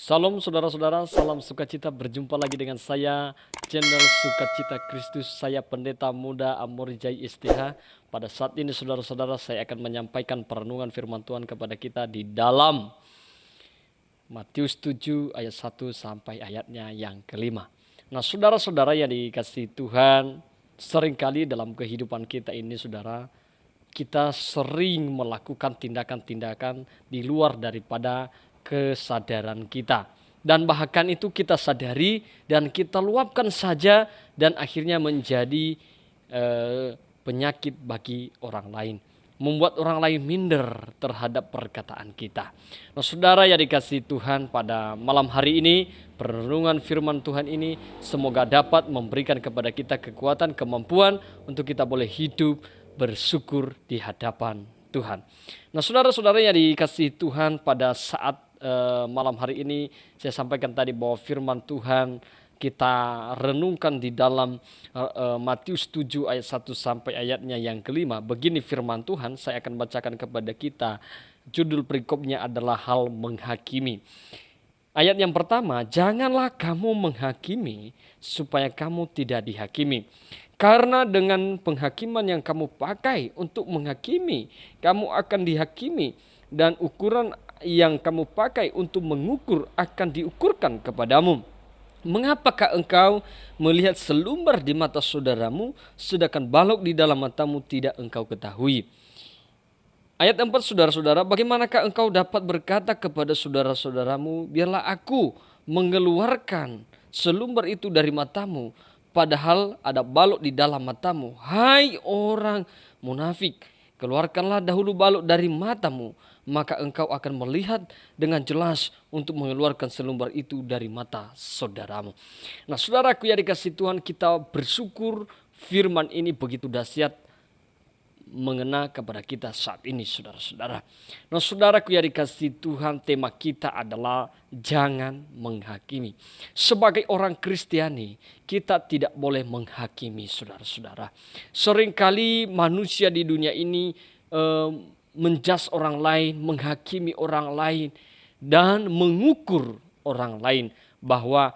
Salam saudara-saudara, salam sukacita, berjumpa lagi dengan saya, channel Sukacita Kristus. Saya Pendeta Muda Amorijai STH. Pada saat ini saudara-saudara, saya akan menyampaikan perenungan firman Tuhan kepada kita di dalam Matius 7 ayat 1 sampai ayatnya yang kelima. Nah saudara-saudara yang dikasihi Tuhan, seringkali dalam kehidupan kita ini saudara, kita sering melakukan tindakan-tindakan di luar daripada kesadaran kita. Dan bahkan itu kita sadari dan kita luapkan saja dan akhirnya menjadi penyakit bagi orang lain. Membuat orang lain minder terhadap perkataan kita. Nah saudara yang dikasihi Tuhan, pada malam hari ini perenungan firman Tuhan ini semoga dapat memberikan kepada kita kekuatan, kemampuan untuk kita boleh hidup bersyukur di hadapan Tuhan. Nah saudara-saudara yang dikasihi Tuhan, pada saat malam hari ini saya sampaikan tadi bahwa firman Tuhan kita renungkan di dalam Matius 7 ayat 1 sampai ayatnya yang kelima. Begini firman Tuhan, saya akan bacakan kepada kita. Judul perikopnya adalah hal menghakimi. Ayat yang pertama, janganlah kamu menghakimi supaya kamu tidak dihakimi. Karena dengan penghakiman yang kamu pakai untuk menghakimi, kamu akan dihakimi. Dan ukuran yang kamu pakai untuk mengukur akan diukurkan kepadamu. Mengapakah engkau melihat selumbar di mata saudaramu, sedangkan balok di dalam matamu tidak engkau ketahui? Ayat 4, saudara-saudara, bagaimanakah engkau dapat berkata kepada saudara-saudaramu, biarlah aku mengeluarkan selumbar itu dari matamu, padahal ada balok di dalam matamu? Hai orang munafik, keluarkanlah dahulu balok dari matamu, maka engkau akan melihat dengan jelas untuk mengeluarkan selumbar itu dari mata saudaramu. Nah saudaraku yang dikasihi Tuhan, kita bersyukur firman ini begitu dahsyat mengena kepada kita saat ini saudara-saudara. Nah saudaraku yang dikasihi Tuhan, tema kita adalah jangan menghakimi. Sebagai orang Kristiani, kita tidak boleh menghakimi saudara-saudara. Seringkali manusia di dunia ini menjudge orang lain, menghakimi orang lain, dan mengukur orang lain bahwa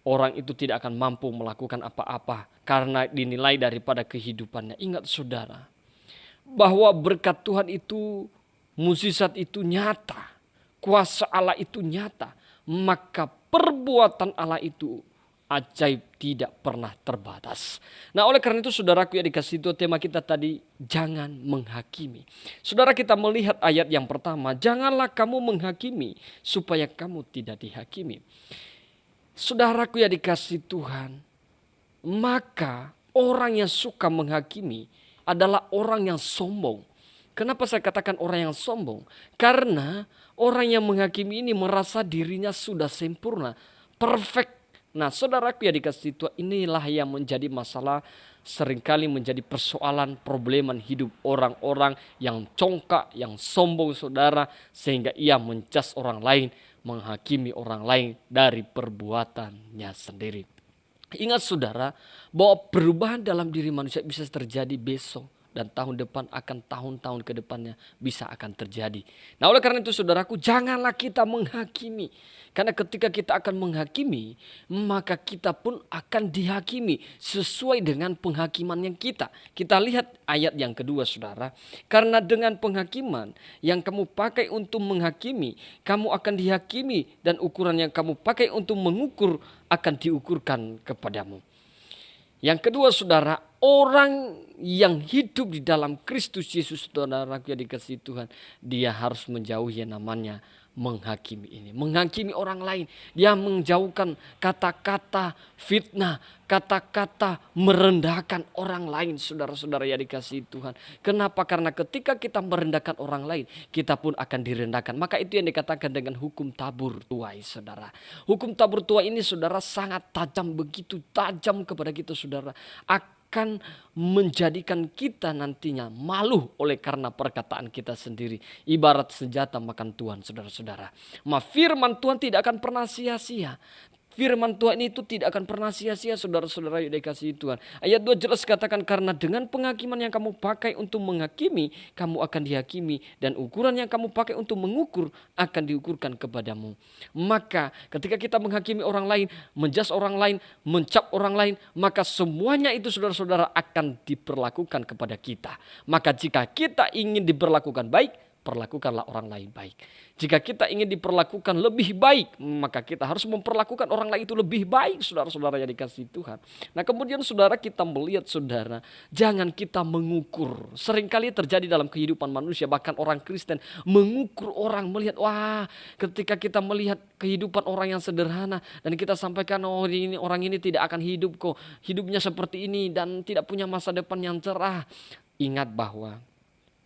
orang itu tidak akan mampu melakukan apa-apa karena dinilai daripada kehidupannya. Ingat saudara, bahwa berkat Tuhan itu, mukjizat itu nyata, kuasa Allah itu nyata, maka perbuatan Allah itu ajaib, tidak pernah terbatas. Nah oleh karena itu saudaraku yang dikasihi Tuhan, tema kita tadi jangan menghakimi. Saudara, kita melihat ayat yang pertama, janganlah kamu menghakimi supaya kamu tidak dihakimi. Saudaraku yang dikasihi Tuhan, maka orang yang suka menghakimi adalah orang yang sombong. Kenapa saya katakan orang yang sombong? Karena orang yang menghakimi ini merasa dirinya sudah sempurna, perfect. Nah saudaraku yang dikasihi Tuhan, inilah yang menjadi masalah, seringkali menjadi persoalan probleman hidup orang-orang yang congkak, yang sombong saudara, sehingga ia mencas orang lain, menghakimi orang lain dari perbuatannya sendiri. Ingat saudara, bahwa perubahan dalam diri manusia bisa terjadi besok dan tahun depan, akan tahun-tahun ke depannya bisa akan terjadi. Nah oleh karena itu saudaraku, janganlah kita menghakimi. Karena ketika kita akan menghakimi, maka kita pun akan dihakimi sesuai dengan penghakiman yang kita. Kita lihat ayat yang kedua saudara. Karena dengan penghakiman yang kamu pakai untuk menghakimi, kamu akan dihakimi, dan ukuran yang kamu pakai untuk mengukur akan diukurkan kepadamu. Yang kedua saudara, orang yang hidup di dalam Kristus Yesus, saudara yang dikasihi Tuhan, dia harus menjauhi yang namanya menghakimi ini. Menghakimi orang lain. Dia menjauhkan kata-kata fitnah, kata-kata merendahkan orang lain, saudara-saudara yang dikasihi Tuhan. Kenapa? Karena ketika kita merendahkan orang lain, kita pun akan direndahkan. Maka itu yang dikatakan dengan hukum tabur tuai, saudara. Hukum tabur tuai ini saudara sangat tajam, begitu tajam kepada kita saudara. Akan menjadikan kita nantinya malu oleh karena perkataan kita sendiri. Ibarat senjata makan tuan, saudara-saudara. Firman Tuhan tidak akan pernah sia-sia. Firman Tuhan itu tidak akan pernah sia-sia, saudara-saudara yang dikasihi Tuhan. Ayat 2 jelas katakan, karena dengan penghakiman yang kamu pakai untuk menghakimi, kamu akan dihakimi. Dan ukuran yang kamu pakai untuk mengukur akan diukurkan kepadamu. Maka ketika kita menghakimi orang lain, menjas orang lain, mencap orang lain, maka semuanya itu saudara-saudara akan diperlakukan kepada kita. Maka jika kita ingin diperlakukan baik, perlakukanlah orang lain baik. Jika kita ingin diperlakukan lebih baik, maka kita harus memperlakukan orang lain itu lebih baik, saudara-saudara yang dikasihi Tuhan. Nah kemudian saudara, kita melihat saudara, jangan kita mengukur. Seringkali terjadi dalam kehidupan manusia, bahkan orang Kristen mengukur orang, melihat, wah ketika kita melihat kehidupan orang yang sederhana, dan kita sampaikan, oh ini orang ini tidak akan hidup kok, hidupnya seperti ini dan tidak punya masa depan yang cerah. Ingat bahwa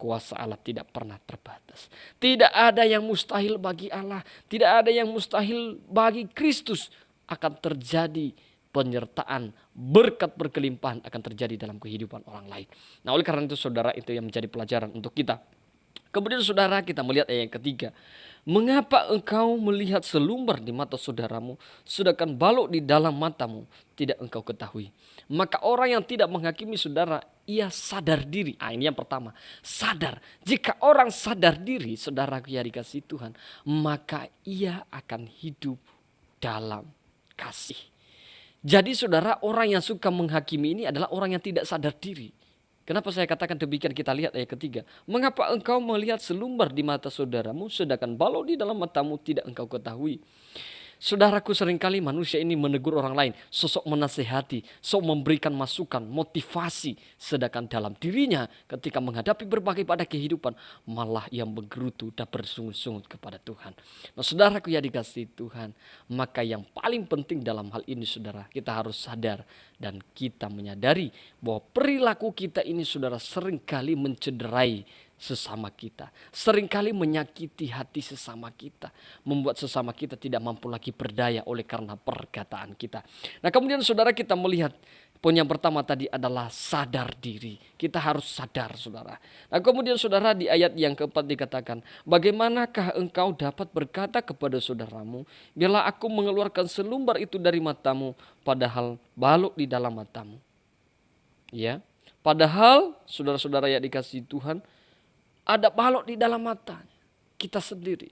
kuasa Allah tidak pernah terbatas. Tidak ada yang mustahil bagi Allah. Tidak ada yang mustahil bagi Kristus. Akan terjadi penyertaan, berkat berkelimpahan akan terjadi dalam kehidupan orang lain. Nah oleh karena itu saudara, itu yang menjadi pelajaran untuk kita. Kemudian saudara, kita melihat ayat yang ketiga. Mengapa engkau melihat selumbar di mata saudaramu, sedangkan balok di dalam matamu tidak engkau ketahui? Maka orang yang tidak menghakimi saudara, ia sadar diri. Ini yang pertama, sadar. Jika orang sadar diri, saudara yang dikasihi Tuhan, maka ia akan hidup dalam kasih. Jadi saudara, orang yang suka menghakimi ini adalah orang yang tidak sadar diri. Kenapa saya katakan demikian? Kita lihat ayat ketiga. Mengapa engkau melihat selumbar di mata saudaramu, sedangkan balok di dalam matamu tidak engkau ketahui? Saudaraku, seringkali manusia ini menegur orang lain, sosok menasehati, sok memberikan masukan, motivasi. Sedangkan dalam dirinya ketika menghadapi berbagai pada kehidupan, malah ia menggerutu dan bersungut-sungut kepada Tuhan. Nah saudaraku yang dikasihi Tuhan, maka yang paling penting dalam hal ini saudara, kita harus sadar dan kita menyadari bahwa perilaku kita ini saudara seringkali mencederai sesama kita. Seringkali menyakiti hati sesama kita. Membuat sesama kita tidak mampu lagi berdaya oleh karena perkataan kita. Nah kemudian saudara, kita melihat poin yang pertama tadi adalah sadar diri. Kita harus sadar saudara. Nah kemudian saudara, di ayat yang keempat dikatakan, bagaimanakah engkau dapat berkata kepada saudaramu, bila aku mengeluarkan selumbar itu dari matamu, padahal balok di dalam matamu. Ya, padahal saudara-saudara yang dikasihi Tuhan, ada balok di dalam mata kita sendiri.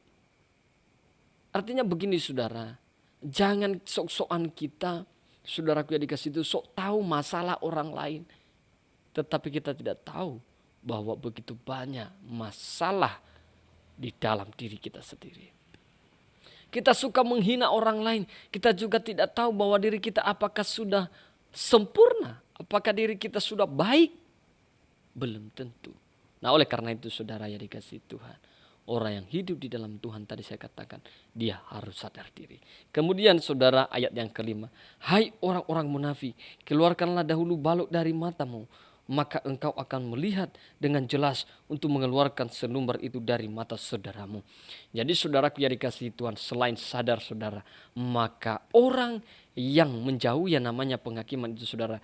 Artinya begini saudara, jangan sok-sokan kita, saudaraku yang dikasihi itu, sok tahu masalah orang lain. Tetapi kita tidak tahu bahwa begitu banyak masalah di dalam diri kita sendiri. Kita suka menghina orang lain, kita juga tidak tahu bahwa diri kita apakah sudah sempurna, apakah diri kita sudah baik. Belum tentu. Nah oleh karena itu saudara yang dikasihi Tuhan, orang yang hidup di dalam Tuhan tadi saya katakan, dia harus sadar diri. Kemudian saudara, ayat yang kelima, hai orang-orang munafik, keluarkanlah dahulu balok dari matamu, maka engkau akan melihat dengan jelas untuk mengeluarkan selumbar itu dari mata saudaramu. Jadi saudaraku yang dikasihi Tuhan, selain sadar saudara, maka orang yang menjauhi yang namanya penghakiman itu saudara,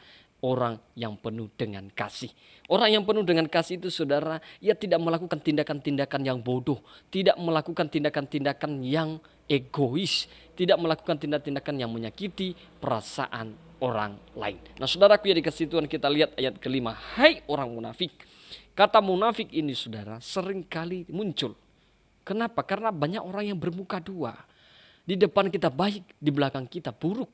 orang yang penuh dengan kasih. Orang yang penuh dengan kasih itu saudara, ia tidak melakukan tindakan-tindakan yang bodoh, tidak melakukan tindakan-tindakan yang egois, tidak melakukan tindakan-tindakan yang menyakiti perasaan orang lain. Nah saudaraku yang dikasihi Tuhan, kita lihat ayat kelima, hai orang munafik. Kata munafik ini saudara seringkali muncul. Kenapa? Karena banyak orang yang bermuka dua. Di depan kita baik, di belakang kita buruk.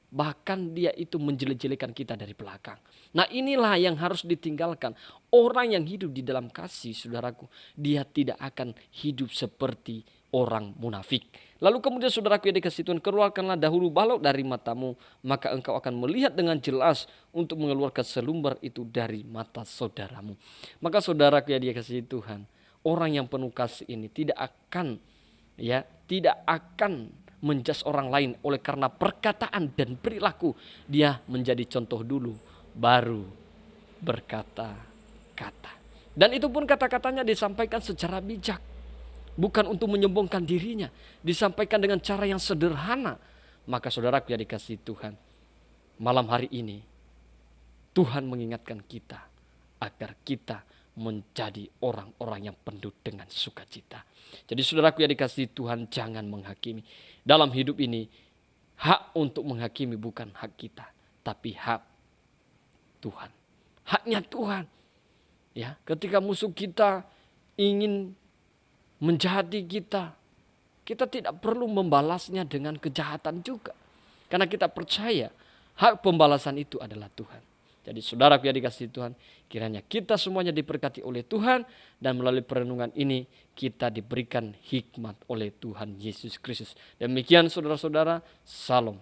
Bahkan dia itu menjelek-jelekan kita dari belakang. Nah inilah yang harus ditinggalkan. Orang yang hidup di dalam kasih saudaraku, dia tidak akan hidup seperti orang munafik. Lalu kemudian saudaraku yang dikasihi Tuhan, keluarkanlah dahulu balok dari matamu, maka engkau akan melihat dengan jelas untuk mengeluarkan selumbar itu dari mata saudaramu. Maka saudaraku yang dikasihi Tuhan, orang yang penuh kasih ini tidak akan menjas orang lain oleh karena perkataan dan perilaku. Dia menjadi contoh dulu, baru berkata-kata. Dan itu pun kata-katanya disampaikan secara bijak. Bukan untuk menyombongkan dirinya. Disampaikan dengan cara yang sederhana. Maka saudaraku yang dikasihi Tuhan, malam hari ini Tuhan mengingatkan kita agar kita menjadi orang-orang yang penuh dengan sukacita. Jadi saudaraku yang dikasihi Tuhan, jangan menghakimi. Dalam hidup ini Hak untuk menghakimi bukan hak kita, tapi hak Tuhan. Haknya Tuhan. Ya, ketika musuh kita ingin menjahati kita, kita tidak perlu membalasnya dengan kejahatan juga. Karena kita percaya hak pembalasan itu adalah Tuhan. Jadi saudara yang dikasihi Tuhan, kiranya kita semuanya diberkati oleh Tuhan, dan melalui perenungan ini kita diberikan hikmat oleh Tuhan Yesus Kristus. Demikian saudara-saudara, salam.